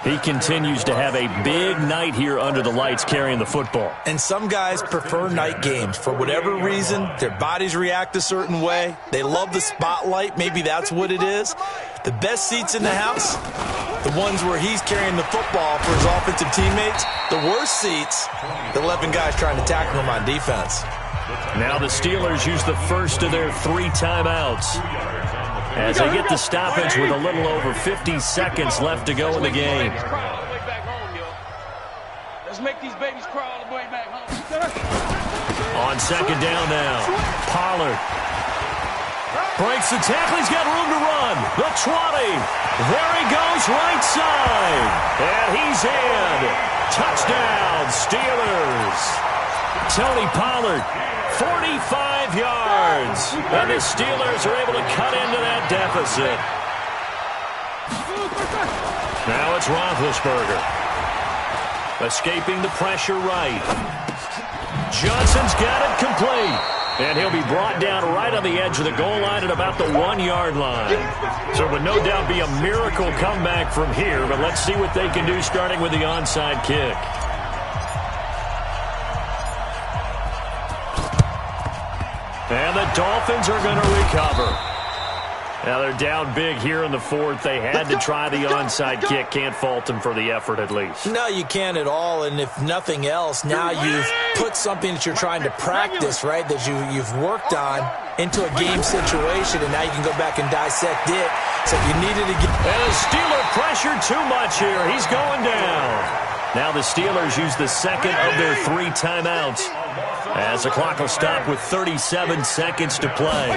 He continues to have a big night here under the lights carrying the football. And some guys prefer night games. For whatever reason, their bodies react a certain way. They love the spotlight. Maybe that's what it is. The best seats in the house, the ones where he's carrying the football for his offensive teammates. The worst seats, the 11 guys trying to tackle him on defense. Now the Steelers use the first of their 3 timeouts as they get the stoppage with a little over 50 seconds left to go in the game. Let's make these babies crawl all the way back home. On second down now, Pollard breaks the tackle. He's got room to run. The 20. There he goes, right side. And he's in. Touchdown, Steelers. Tony Pollard, 45 yards. And the Steelers are able to cut into that deficit. Now it's Roethlisberger. Escaping the pressure right. Johnson's got it complete. And he'll be brought down right on the edge of the goal line at about the 1-yard line. So it would no doubt be a miracle comeback from here, but let's see what they can do starting with the onside kick. And the Dolphins are going to recover. Now they're down big here in the fourth. They had to try the onside kick. Can't fault them for the effort at least. No, you can't at all. And if nothing else, now you've put something that you're trying to practice, right, that you've worked on into a game situation, and now you can go back and dissect it. So if you needed to get... And the Steeler pressure too much here. He's going down. Now the Steelers use the second of their 3 timeouts as the clock will stop with 37 seconds to play.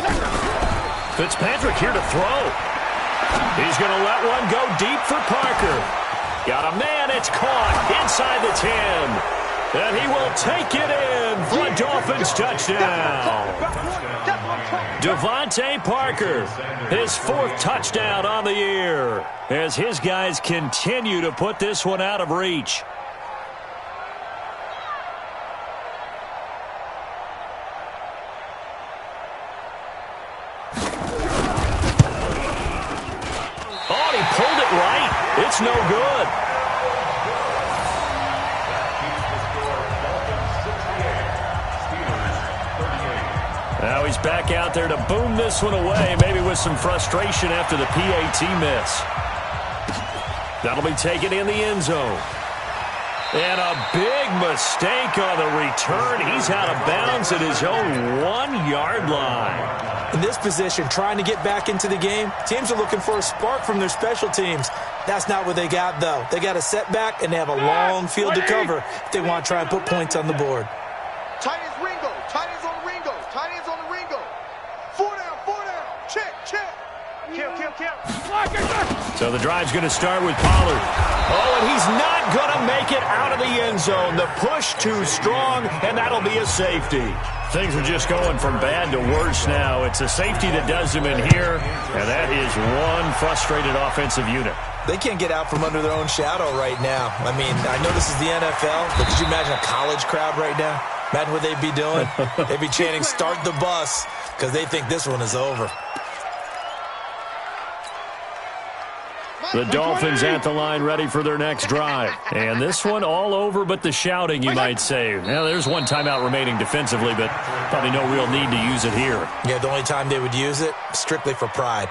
Fitzpatrick here to throw. He's going to let one go deep for Parker. Got a man. It's caught inside the 10. And he will take it in for a Dolphins touchdown. Devontae Parker, his 4th touchdown on the year, as his guys continue to put this one out of reach. It's no good. Now he's back out there to boom this one away, maybe with some frustration after the PAT miss. That'll be taken in the end zone. And a big mistake on the return. He's out of bounds at his own 1-yard line. In this position, trying to get back into the game, teams are looking for a spark from their special teams. That's not what they got, though. They got a setback, and they have a long field to cover if they want to try and put points on the board. Tight as Ringo. Tight as on Ringo. So the drive's going to start with Pollard. Oh, and he's not going to make it out of the end zone. The push too strong, and that'll be a safety. Things are just going from bad to worse now. It's a safety that does him in here, and that is one frustrated offensive unit. They can't get out from under their own shadow right now. I mean, I know this is the NFL, but could you imagine a college crowd right now? Imagine what they'd be doing. They'd be chanting, "Start the bus," because they think this one is over. The Dolphins at the line ready for their next drive. And this one all over but the shouting, you might say. Now, there's one timeout remaining defensively, but probably no real need to use it here. Yeah, the only time they would use it, strictly for pride.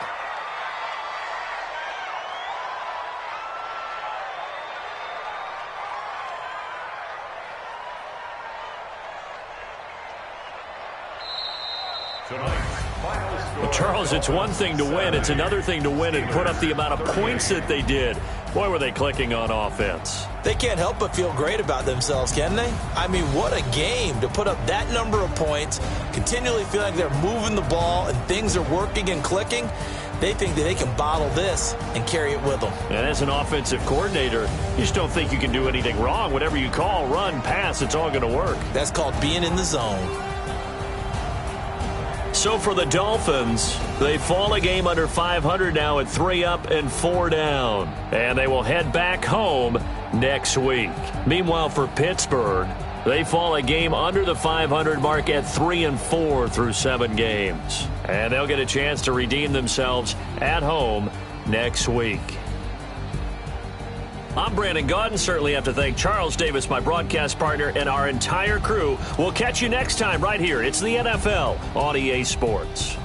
Well, Charles, it's one thing to win. It's another thing to win and put up the amount of points that they did. Boy, were they clicking on offense. They can't help but feel great about themselves, can they? I mean, what a game to put up that number of points, continually feel like they're moving the ball and things are working and clicking. They think that they can bottle this and carry it with them. And as an offensive coordinator, you just don't think you can do anything wrong. Whatever you call, run, pass, it's all going to work. That's called being in the zone. So for the Dolphins, they fall a game under 500 now at 3 up and 4 down. And they will head back home next week. Meanwhile, for Pittsburgh, they fall a game under the 500 mark at 3 and 4 through 7 games. And they'll get a chance to redeem themselves at home next week. I'm Brandon Gaudin. Certainly have to thank Charles Davis, my broadcast partner, and our entire crew. We'll catch you next time right here. It's the NFL on EA Sports.